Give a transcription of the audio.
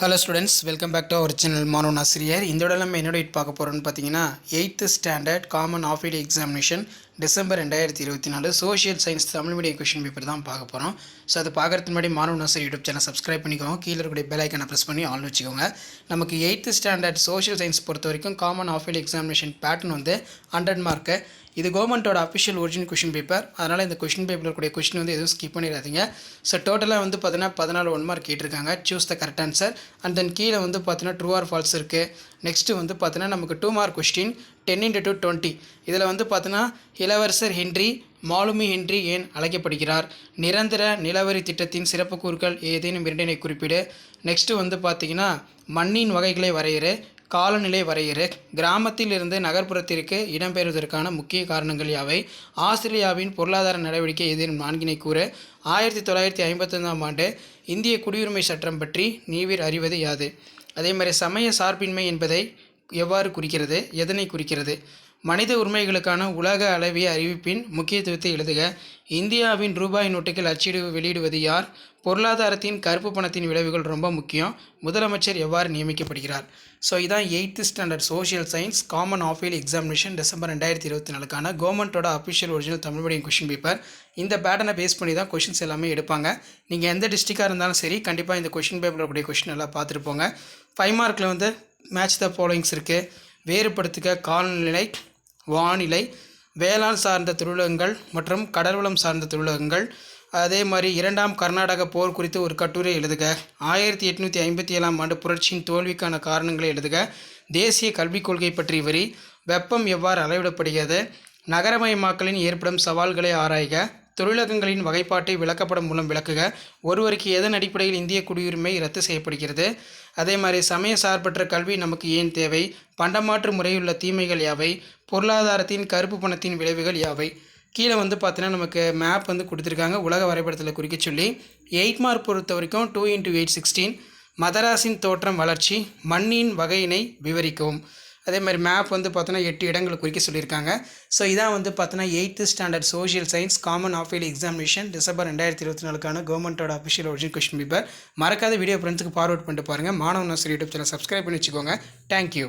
Hello students, welcome back to our channel மாணவன் ஆசிரியர். இந்த இடம் நம்ம என்னோட பார்க்க போகிறோன்னு பார்த்தீங்கன்னா 8th standard common of yearly examination December 2024 social science Tamil medium question paper தான் பார்க்க போகிறோம். ஸோ அது பார்க்குறதுக்கு முன்னாடி மாணவன் ஆசிரியர் யூடியூப் சேனல் சப்ஸ்கிரைப் பண்ணிக்கோங்க. கீழே இருக்கக்கூடிய பெல் ஐக்கனை ப்ரெஸ் பண்ணி ஆன் வச்சுக்கோங்க. நமக்கு 8th ஸ்டாண்டர்ட் சோஷியல் சயின்ஸ் பொறுத்த வரைக்கும் common of yearly examination pattern வந்து 100 மார்க்கு. இது கவர்மெண்ட்டோட அஃபிஷியல் ஒரிஜினல் கொஷின் பேப்பர். அதனால் இந்த கொஷின் பேப்பரில் இருக்கக்கூடிய கொஷின் வந்து எதுவும் ஸ்கிப் பண்ணிடாதீங்க. ஸோ டோட்டலாக வந்து பார்த்தீங்கன்னா 14 1 மார்க் கேட்டிருக்காங்க. Choose the correct answer. And then கீழே வந்து பார்த்தீங்கன்னா ட்ரூ ஆர் ஃபால்ஸ் இருக்குது. நெக்ஸ்ட்டு வந்து பார்த்தீங்கன்னா நமக்கு 2 மார்க் கொஸ்டின் 10 × 20. இதில் வந்து பார்த்தீங்கன்னா இளவரசர் ஹென்றி மாலுமி ஹென்றி ஏன் அழைக்கப்படுகிறார்? நிரந்தர நிலவரி திட்டத்தின் சிறப்பு கூறுகள் ஏதேனும் இரண்டினை குறிப்பிடு. நெக்ஸ்ட்டு வந்து பார்த்தீங்கன்னா மண்ணின் வகைகளை வரையறு, காலநிலை வரையறு, கிராமத்தில் இருந்து நகர்ப்புறத்திற்கு இடம்பெறுவதற்கான முக்கிய காரணங்கள் யாவை? ஆஸ்திரேலியாவின் பொருளாதார நடவடிக்கை ஏதேனும் 4 கூறு. 1955ஆம் ஆண்டு இந்திய குடியுரிமை சட்டம் பற்றி நீவிர் அறிவது யாது? அதே மாதிரி சமய சார்பின்மை என்பதை எவ்வாறு குறிக்கிறது? எதனை குறிக்கிறது? மனித உரிமைகளுக்கான உலக அளவிய அறிவிப்பின் முக்கியத்துவத்தை எழுதுக. இந்தியாவின் ரூபாய் நோட்டுகள் வெளியிடுவது யார்? பொருளாதாரத்தின் கருப்பு பணத்தின் விளைவுகள் ரொம்ப முக்கியம். முதலமைச்சர் எவ்வாறு நியமிக்கப்படுகிறார்? ஸோ இதான் 8th standard social science common of yearly examination December 2024 கவர்மெண்ட்டோட official original Tamil medium question paper. இந்த பேட்டர்னை பேஸ் பண்ணி தான் கொஷின்ஸ் எல்லாமே எடுப்பாங்க. நீங்கள் எந்த டிஸ்ட்ரிக்டாக இருந்தாலும் சரி, கண்டிப்பாக இந்த கொஷின் பேப்பரில் இருக்கக்கூடிய கொஷின் எல்லாம் பார்த்துருப்போங்க. 5 மார்க்கில் வந்து மேட்ச் த ஃபாலோயிங்ஸ் இருக்குது. வேறுபடுத்துக காலநிலை, வானிலை, வேளாண் சார்ந்த தொழிலகங்கள் மற்றும் கடல்வளம் சார்ந்த தொழிலகங்கள். அதே மாதிரி 2ஆம் கர்நாடக போர் குறித்து ஒரு கட்டுரை எழுதுக. 1857ஆம் ஆண்டு புரட்சியின் தோல்விக்கான காரணங்களை எழுதுக. தேசிய கல்விக் கொள்கை பற்றி வரி. வெப்பம் எவ்வாறு அளவிடப்படுகிறது? நகரமயமாக்கலின் ஏற்படும் சவால்களை ஆராய்க. தொழிலகங்களின் வகைப்பாட்டை விளக்கப்படம் மூலம் விளக்குக. ஒருவருக்கு எதன் அடிப்படையில் இந்திய குடியுரிமை ரத்து செய்யப்படுகிறது? அதே மாதிரி சமய சார்பற்ற கல்வி நமக்கு ஏன் தேவை? பண்டமாற்று முறையுள்ள தீமைகள் யாவை? பொருளாதாரத்தின் கருப்பு பணத்தின் விளைவுகள் யாவை? கீழே வந்து பார்த்தீங்கன்னா நமக்கு மேப் வந்து கொடுத்துருக்காங்க, உலக வரைபடத்தில் குறிக்க சொல்லி. 8 மார்க் பொறுத்த வரைக்கும் 2 × 8 16. மதராஸின் தோற்றம் வளர்ச்சி, மண்ணின் வகையினை விவரிக்கவும். அதே மாதிரி மேப் வந்து பார்த்தோன்னா 8 இடங்களை குறிக்க சொல்லியிருக்காங்க. ஸோ இதான் வந்து பார்த்தோன்னா 8th standard social science common of yearly examination December 2024 கவர்மெண்ட்டோட அஃபிஷியல் ஒரிஜினல் கொஸ்டின் பேப்பர். மறக்காத வீடியோ ஃப்ரெண்ட்ஸுக்கு ஃபார்வர்ட் பண்ணிட்டு பாருங்கள். மாணவன் ஆசிரியர் யூடியூப் சேனல் சப்ஸ்கிரைப் பண்ணி வச்சுக்கோங்க. தேங்க்யூ.